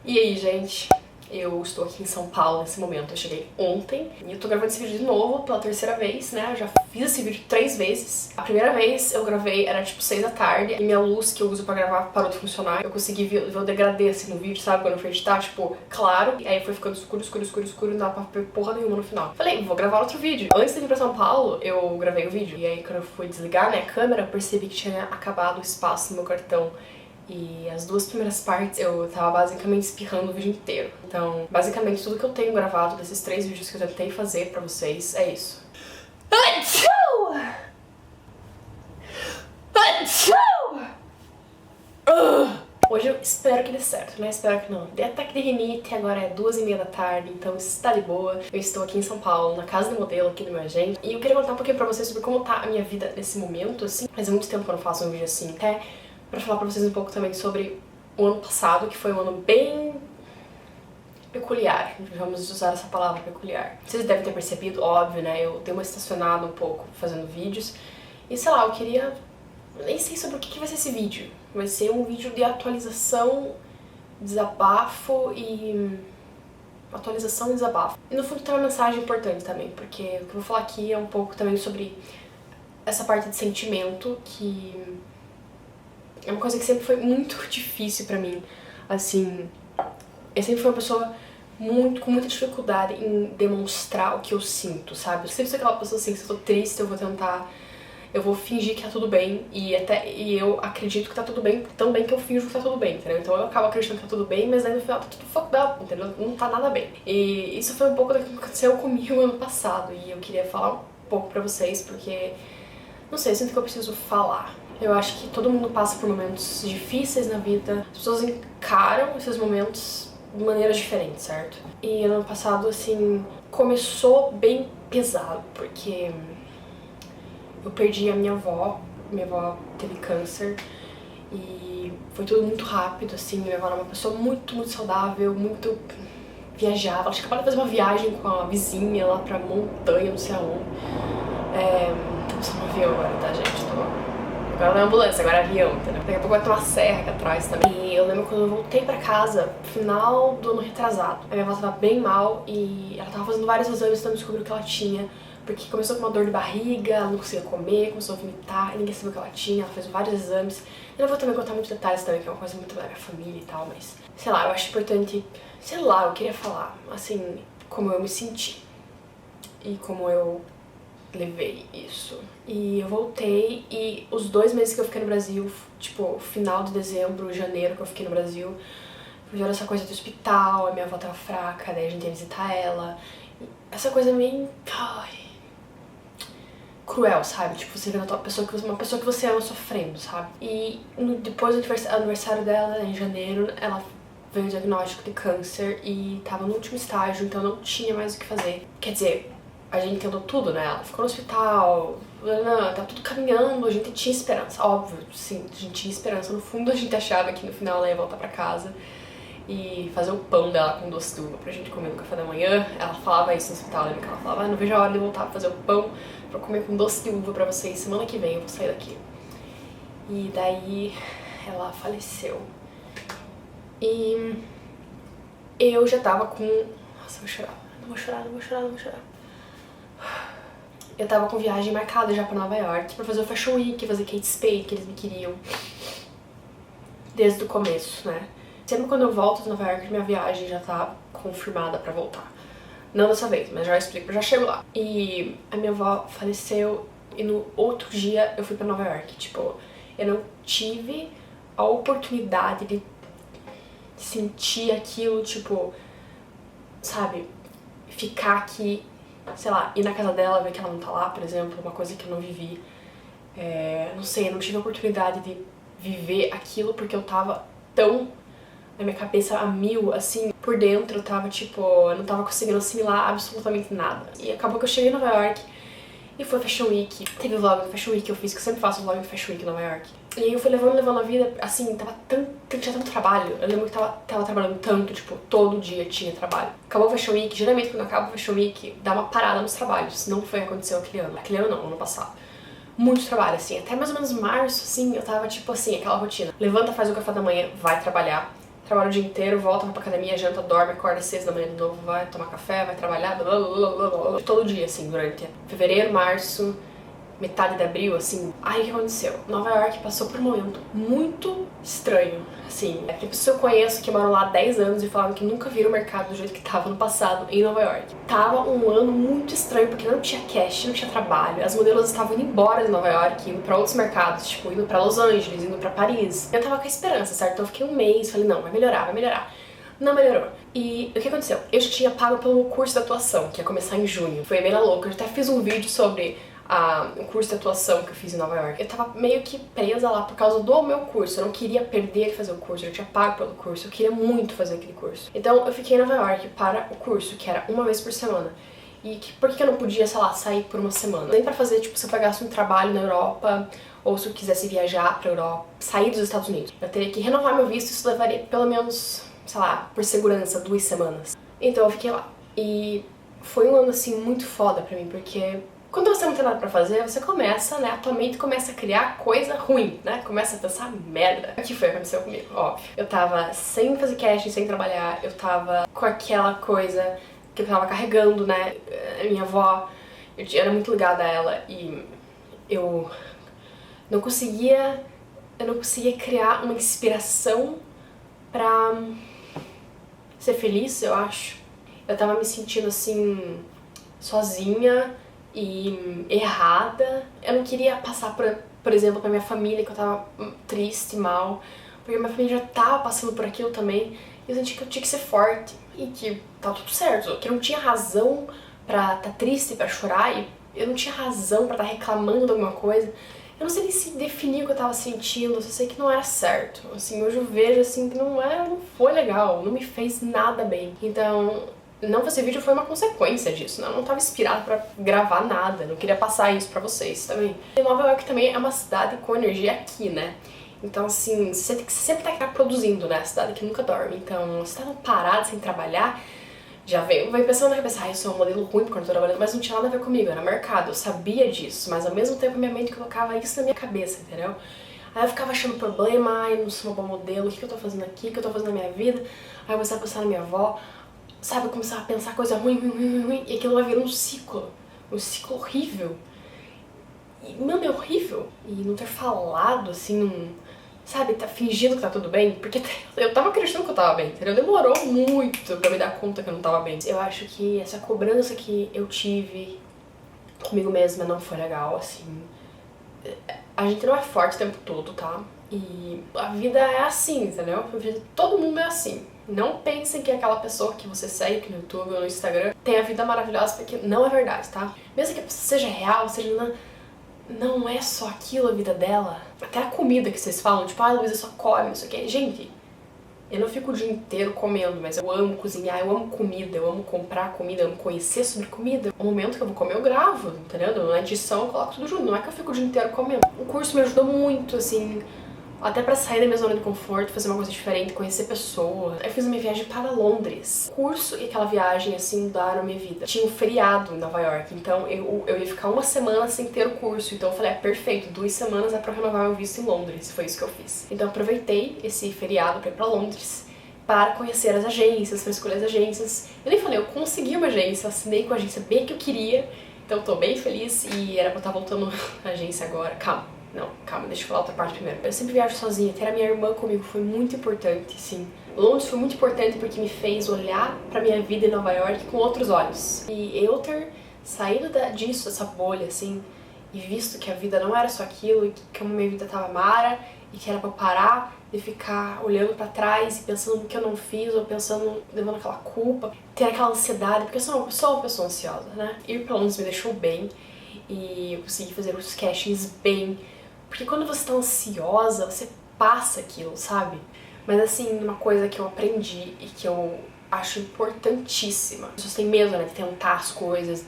E aí, gente? Eu estou aqui em São Paulo nesse momento. Eu cheguei ontem e eu tô gravando esse vídeo de novo pela terceira vez, né? Eu já fiz esse vídeo 3 vezes. A primeira vez eu gravei era tipo 6 da tarde e minha luz que eu uso pra gravar parou de funcionar. Eu consegui ver o degradê assim no vídeo, sabe? Quando eu fui editar, tipo, claro. E aí foi ficando escuro, não dava pra ver porra nenhuma no final. Falei, vou gravar outro vídeo. Antes de vir pra São Paulo, eu gravei o vídeo. E aí quando eu fui desligar, né, a câmera, eu percebi que tinha acabado o espaço no meu cartão. E as 2 primeiras partes eu tava basicamente espirrando o vídeo inteiro. Então, basicamente tudo que eu tenho gravado desses 3 vídeos que eu tentei fazer pra vocês é isso. Hoje eu espero que dê certo, né? Espero que não dê ataque de rinite, agora é 2h30 da tarde, então está de boa. Eu estou aqui em São Paulo, na casa do modelo aqui do meu agente, e eu queria contar um pouquinho pra vocês sobre como tá a minha vida nesse momento, assim. Faz muito tempo que eu não faço um vídeo assim, até pra falar pra vocês um pouco também sobre o ano passado, que foi um ano bem peculiar, vamos usar essa palavra peculiar. Vocês devem ter percebido, óbvio, né, eu dei uma estacionada um pouco fazendo vídeos, e sei lá, eu queria, nem sei sobre o que vai ser esse vídeo. Vai ser um vídeo de atualização, desabafo e... atualização e desabafo. E no fundo tem uma mensagem importante também, porque o que eu vou falar aqui é um pouco também sobre essa parte de sentimento, que é uma coisa que sempre foi muito difícil pra mim. Assim, eu sempre fui uma pessoa com muita dificuldade em demonstrar o que eu sinto, sabe? Eu sempre sou aquela pessoa assim, se eu tô triste, eu vou fingir que tá tudo bem, e eu acredito que tá tudo bem, tão bem que eu finjo que tá tudo bem, entendeu? Então eu acabo acreditando que tá tudo bem, mas aí no final tá tudo fucked up, entendeu? Não tá nada bem. E isso foi um pouco do que aconteceu comigo ano passado, e eu queria falar um pouco pra vocês, porque, não sei, eu sinto que eu preciso falar. Eu acho que todo mundo passa por momentos difíceis na vida, as pessoas encaram esses momentos de maneiras diferentes, certo? E ano passado, assim, começou bem pesado, porque eu perdi a minha avó teve câncer e foi tudo muito rápido, assim. Minha avó era uma pessoa muito, muito saudável, muito viajava. Ela tinha acabado de fazer uma viagem com a vizinha lá pra montanha, não sei aonde. Estamos no avião agora, tá, gente? Agora não é ambulância, agora é avião, entendeu? Daqui a pouco vai ter uma serra aqui atrás também. E eu lembro quando eu voltei pra casa, final do ano retrasado. A minha avó tava bem mal e ela tava fazendo vários exames pra descobrir o que ela tinha. Porque começou com uma dor de barriga, ela não conseguia comer, começou a vomitar, e ninguém sabia o que ela tinha, ela fez vários exames. Eu não vou também contar muitos detalhes também, que é uma coisa muito da minha família e tal, mas... sei lá, eu acho importante... sei lá, eu queria falar, assim, como eu me senti. E como eu levei isso. E eu voltei, e os 2 meses que eu fiquei no Brasil, tipo, final de dezembro, janeiro que eu fiquei no Brasil, foi essa coisa do hospital, a minha avó tava fraca, daí a gente ia visitar ela. E essa coisa meio... ai, cruel, sabe? Tipo, você vê uma pessoa que você ama sofrendo, sabe? E depois do aniversário dela, em janeiro, ela veio o diagnóstico de câncer e tava no último estágio, então não tinha mais o que fazer. Quer dizer, a gente tentou tudo, né? Ela ficou no hospital, tava tudo caminhando, a gente tinha esperança, óbvio, sim, a gente tinha esperança. No fundo a gente achava que no final ela ia voltar pra casa e fazer o pão dela com doce de uva pra gente comer no café da manhã. Ela falava isso no hospital, lembra que ela falava, não vejo a hora de voltar pra fazer o pão pra comer com doce de uva pra vocês, semana que vem eu vou sair daqui. E daí ela faleceu. E eu já tava com... nossa, eu vou chorar. Não vou chorar. Eu tava com viagem marcada já pra Nova York, pra fazer o Fashion Week, fazer Kate Spade, que eles me queriam desde o começo, né? Sempre quando eu volto de Nova York, minha viagem já tá confirmada pra voltar. Não dessa vez, mas já explico, já chego lá. E a minha avó faleceu e no outro dia eu fui pra Nova York. Tipo, eu não tive a oportunidade de sentir aquilo, tipo, sabe, ficar aqui, sei lá, ir na casa dela, ver que ela não tá lá, por exemplo, uma coisa que eu não vivi. Não sei, eu não tive a oportunidade de viver aquilo porque eu tava tão na minha cabeça a mil, assim, por dentro eu tava, tipo, eu não tava conseguindo assimilar absolutamente nada. E acabou que eu cheguei em Nova York e foi Fashion Week. Teve o vlog do Fashion Week que eu fiz, que eu sempre faço o vlog do Fashion Week em Nova York. E aí eu fui levando a vida, assim, tinha tanto trabalho. Eu lembro que tava trabalhando tanto, tipo, todo dia tinha trabalho. Acabou o Fashion Week, geralmente quando acaba o Fashion Week, dá uma parada nos trabalhos. Não foi o que aconteceu aquele ano. Aquele ano não, ano passado. Muito trabalho, assim, até mais ou menos março, assim, eu tava, tipo assim, aquela rotina. Levanta, faz o café da manhã, vai trabalhar. trabalha o dia inteiro, volta, vai pra academia, janta, dorme, acorda às 6 da manhã de novo, vai tomar café, vai trabalhar, blá, blá, blá, blá, blá, todo dia, assim, durante fevereiro, março, metade de abril, assim. Aí o que aconteceu? Nova York passou por um momento muito estranho, assim. Tem pessoas que eu conheço que moram lá há 10 anos e falaram que nunca viram o mercado do jeito que tava no passado em Nova York. Tava um ano muito estranho porque não tinha cash, não tinha trabalho. As modelos estavam indo embora de Nova York, indo pra outros mercados, tipo, indo pra Los Angeles, indo pra Paris. Eu tava com a esperança, certo? Então eu fiquei um mês, falei, não, vai melhorar, vai melhorar. Não melhorou. E o que aconteceu? Eu já tinha pago pelo curso de atuação, que ia começar em junho. Foi bem na louca. Eu até fiz um vídeo sobre o curso de atuação que eu fiz em Nova York. Eu tava meio que presa lá por causa do meu curso. Eu não queria perder de fazer o curso, eu tinha pago pelo curso, eu queria muito fazer aquele curso. Então eu fiquei em Nova York para o curso, que era uma vez por semana. E por que eu não podia, sei lá, sair por uma semana? Nem pra fazer, tipo, se eu pagasse um trabalho na Europa, ou se eu quisesse viajar pra Europa, sair dos Estados Unidos. Eu teria que renovar meu visto, isso levaria pelo menos, sei lá, por segurança, 2 semanas. Então eu fiquei lá. E foi um ano, assim, muito foda pra mim, porque quando você não tem nada pra fazer, você começa, né, a tua mente começa a criar coisa ruim, né, começa a pensar merda. O que foi que aconteceu comigo? Óbvio. Eu tava sem fazer casting, sem trabalhar, eu tava com aquela coisa que eu tava carregando, né, a minha avó, eu era muito ligada a ela e eu não conseguia criar uma inspiração pra ser feliz, eu acho. Eu tava me sentindo, assim, sozinha e errada. Eu não queria passar, por exemplo, pra minha família que eu tava triste, mal, porque minha família já tava passando por aquilo também, e eu senti que eu tinha que ser forte, e que tava tudo certo, que eu não tinha razão pra estar triste, pra chorar, e eu não tinha razão pra estar reclamando de alguma coisa. Eu não sei nem se definir o que eu tava sentindo, eu só sei que não era certo. Assim, hoje eu vejo assim que não foi legal, não me fez nada bem. Então, não fazer vídeo foi uma consequência disso, né? Eu não tava inspirada pra gravar nada, não queria passar isso pra vocês também. E Nova York também é uma cidade com energia aqui, né? Então, assim, você sempre tá produzindo, né? A cidade que nunca dorme. Então, você tava parado, sem trabalhar, já vai pensando na cabeça, eu sou um modelo ruim porque eu não tô trabalhando, mas não tinha nada a ver comigo, era mercado, eu sabia disso, mas ao mesmo tempo minha mente colocava isso na minha cabeça, entendeu? Aí eu ficava achando problema, eu não sou uma boa modelo, o que eu tô fazendo aqui, o que eu tô fazendo na minha vida? Aí eu começava a pensar na minha avó, sabe, eu começava a pensar coisa ruim, e aquilo vai virando um ciclo horrível. E, mano, é horrível. E não ter falado, assim, sabe, tá fingindo que tá tudo bem, porque eu tava acreditando que eu tava bem, entendeu? Demorou muito pra me dar conta que eu não tava bem. Eu acho que essa cobrança que eu tive comigo mesma não foi legal, assim. A gente não é forte o tempo todo, tá? E a vida é assim, entendeu? Todo mundo é assim. Não pensem que aquela pessoa que você segue no YouTube ou no Instagram tem a vida maravilhosa, porque não é verdade, tá? Mesmo que a pessoa seja real, seja... Não é só aquilo a vida dela. Até a comida que vocês falam, tipo, Luísa só come, não sei o que. Gente, eu não fico o dia inteiro comendo, mas eu amo cozinhar, eu amo comida, eu amo comprar comida, eu amo conhecer sobre comida. O momento que eu vou comer, eu gravo, entendeu? Na edição eu coloco tudo junto, não é que eu fico o dia inteiro comendo. O curso me ajudou muito, assim, até pra sair da minha zona de conforto, fazer uma coisa diferente, conhecer pessoas. Eu fiz uma viagem para Londres. O curso e aquela viagem, assim, mudaram a minha vida. Tinha um feriado em Nova York, então eu ia ficar uma semana sem ter o curso. Então eu falei, perfeito, 2 semanas é pra renovar meu visto em Londres. Foi isso que eu fiz. Então eu aproveitei esse feriado pra ir pra Londres, para conhecer as agências, para escolher as agências. Eu nem falei, eu consegui uma agência, eu assinei com a agência bem que eu queria. Então eu tô bem feliz e era pra eu estar voltando à agência agora. Calma, deixa eu falar outra parte primeiro. Eu sempre viajo sozinha, ter a minha irmã comigo foi muito importante, sim. Londres foi muito importante porque me fez olhar pra minha vida em Nova York com outros olhos. E eu ter saído disso, dessa bolha, assim, e visto que a vida não era só aquilo, e que a minha vida tava mara, e que era pra eu parar de ficar olhando pra trás e pensando no que eu não fiz, ou pensando, levando aquela culpa, ter aquela ansiedade, porque eu sou uma pessoa ansiosa, né? Ir pra Londres me deixou bem, e eu consegui fazer os castings bem. Porque quando você tá ansiosa, você passa aquilo, sabe? Mas assim, uma coisa que eu aprendi e que eu acho importantíssima. As pessoas têm medo, né, de tentar as coisas.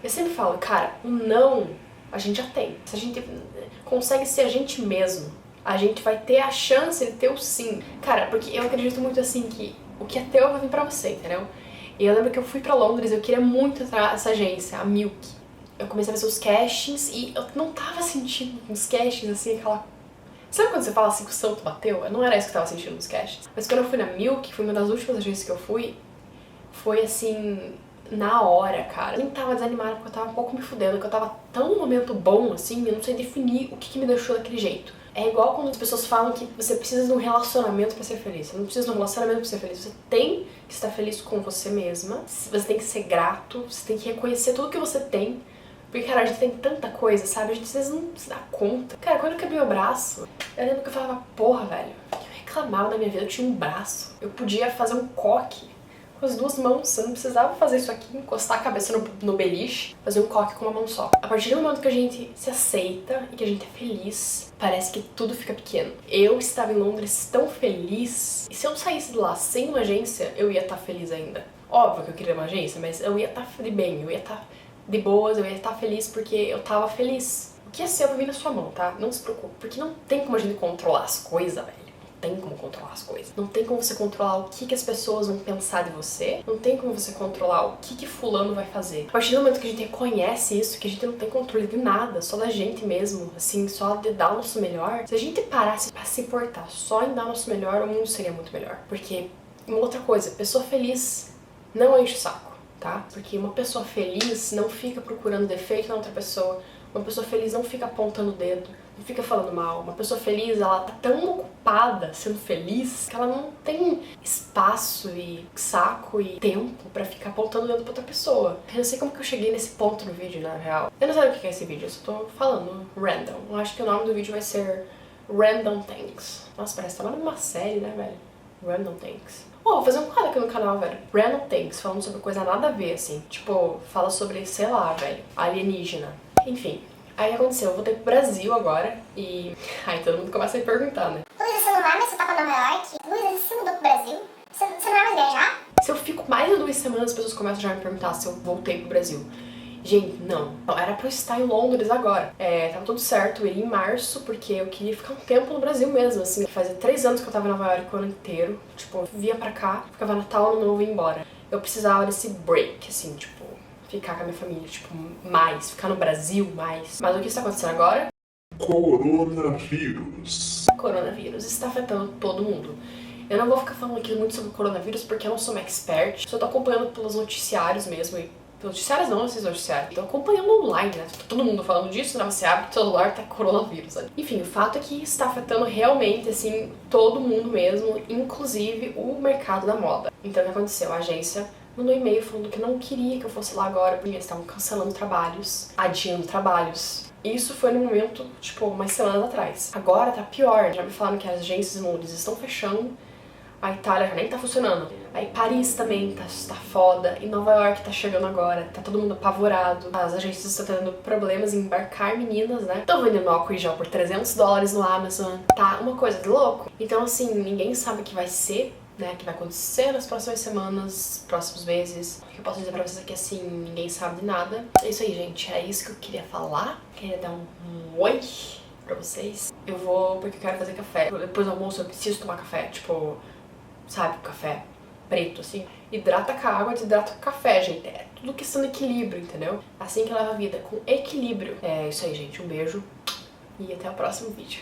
Eu sempre falo, cara, o não a gente já tem. Se a gente consegue ser a gente mesmo, a gente vai ter a chance de ter o sim. Cara, porque eu acredito muito assim que o que é teu vai vir pra você, entendeu? E eu lembro que eu fui pra Londres, eu queria muito entrar nessa agência, a Milk. Eu comecei a fazer os castings e eu não tava sentindo os castings, assim, Sabe quando você fala assim que o santo bateu? Não era isso que eu tava sentindo nos casts. Mas quando eu fui na Milk, foi uma das últimas agências que eu fui, foi assim, na hora, cara. Eu nem tava desanimada porque eu tava um pouco me fudendo, porque eu tava tão num momento bom, assim, eu não sei definir o que me deixou daquele jeito. É igual quando as pessoas falam que você precisa de um relacionamento pra ser feliz. Você não precisa de um relacionamento pra ser feliz. Você tem que estar feliz com você mesma. Você tem que ser grato. Você tem que reconhecer tudo que você tem. Porque, cara, a gente tem tanta coisa, sabe? A gente às vezes não se dá conta. Cara, quando eu quebrei meu braço, eu lembro que eu falava, porra, velho, eu reclamava da minha vida, eu tinha um braço. Eu podia fazer um coque com as duas mãos. Eu não precisava fazer isso aqui, encostar a cabeça no beliche, fazer um coque com uma mão só. A partir do momento que a gente se aceita e que a gente é feliz, parece que tudo fica pequeno. Eu estava em Londres tão feliz, e se eu saísse de lá sem uma agência, eu ia estar feliz ainda. Óbvio que eu queria uma agência, mas eu ia estar de bem, eu ia estar de boas, eu ia estar feliz porque eu tava feliz. O que é seu vai vir na sua mão, tá? Não se preocupe, porque não tem como a gente controlar as coisas, velho. Não tem como controlar as coisas. Não tem como você controlar o que as pessoas vão pensar de você. Não tem como você controlar o que fulano vai fazer. A partir do momento que a gente reconhece isso, que a gente não tem controle de nada, só da gente mesmo, assim, só de dar o nosso melhor, se a gente parasse pra se importar só em dar o nosso melhor, o mundo seria muito melhor. Porque, uma outra coisa, pessoa feliz não enche o saco, tá? Porque uma pessoa feliz não fica procurando defeito na outra pessoa. Uma pessoa feliz não fica apontando o dedo, não fica falando mal. Uma pessoa feliz, ela tá tão ocupada sendo feliz que ela não tem espaço e saco e tempo pra ficar apontando o dedo pra outra pessoa. Eu não sei como que eu cheguei nesse ponto no vídeo, na real. Eu não sei o que é esse vídeo, eu só tô falando random. Eu acho que o nome do vídeo vai ser Random Things. Nossa, parece que tá numa série, né, velho? Random Things. Oh, vou fazer um quadro aqui no canal, velho. Random Things, falando sobre coisa nada a ver, assim. Tipo, fala sobre, sei lá, velho, alienígena. Enfim, aí aconteceu, eu voltei pro Brasil agora e... Aí todo mundo começa a me perguntar, né? Luísa, você não vai mais voltar pra Nova York? Luísa, você mudou pro Brasil? Você não vai mais viajar? Se eu fico mais de 2 semanas, as pessoas começam já a me perguntar se eu voltei pro Brasil. Gente, não. Era pra eu estar em Londres agora. Tava tudo certo, eu ia em março, porque eu queria ficar um tempo no Brasil mesmo, assim. Fazia 3 anos que eu tava em Nova York o ano inteiro. Tipo, eu via pra cá, ficava Natal, Ano Novo e ia embora. Eu precisava desse break, assim, tipo... Ficar com a minha família, tipo, mais. Ficar no Brasil, mais. Mas o que está acontecendo agora? Coronavírus. Coronavírus está afetando todo mundo. Eu não vou ficar falando aqui muito sobre o coronavírus porque eu não sou uma expert. Só tô acompanhando pelos noticiários mesmo. E noticiários não, esses noticiários. Tô acompanhando online, né? Tá todo mundo falando disso, né? Você abre o celular, tá coronavírus ali. Enfim, o fato é que está afetando realmente, assim, todo mundo mesmo, inclusive o mercado da moda. Então o que aconteceu? A agência mandou um e-mail falando que não queria que eu fosse lá agora, porque eles estavam cancelando trabalhos, adiando trabalhos. Isso foi no momento, tipo, umas semanas atrás. Agora tá pior, já me falaram que as agências em Londres estão fechando, a Itália já nem tá funcionando. Aí Paris também tá foda, e Nova York tá chegando agora, tá todo mundo apavorado. As agências estão tendo problemas em embarcar meninas, né? Estão vendendo álcool em gel por $300 no Amazon. Tá uma coisa de louco. Então, assim, ninguém sabe o que vai ser, né, que vai acontecer nas próximas semanas, próximos meses. O que eu posso dizer pra vocês aqui, assim, ninguém sabe de nada. É isso aí, gente. É isso que eu queria falar. Queria dar um oi pra vocês. Eu vou, porque eu quero fazer café. Depois do almoço eu preciso tomar café, tipo, sabe, café preto, assim. Hidrata com a água, desidrata com o café, gente. É tudo questão de equilíbrio, entendeu? Assim que leva a vida, com equilíbrio. É isso aí, gente. Um beijo e até o próximo vídeo.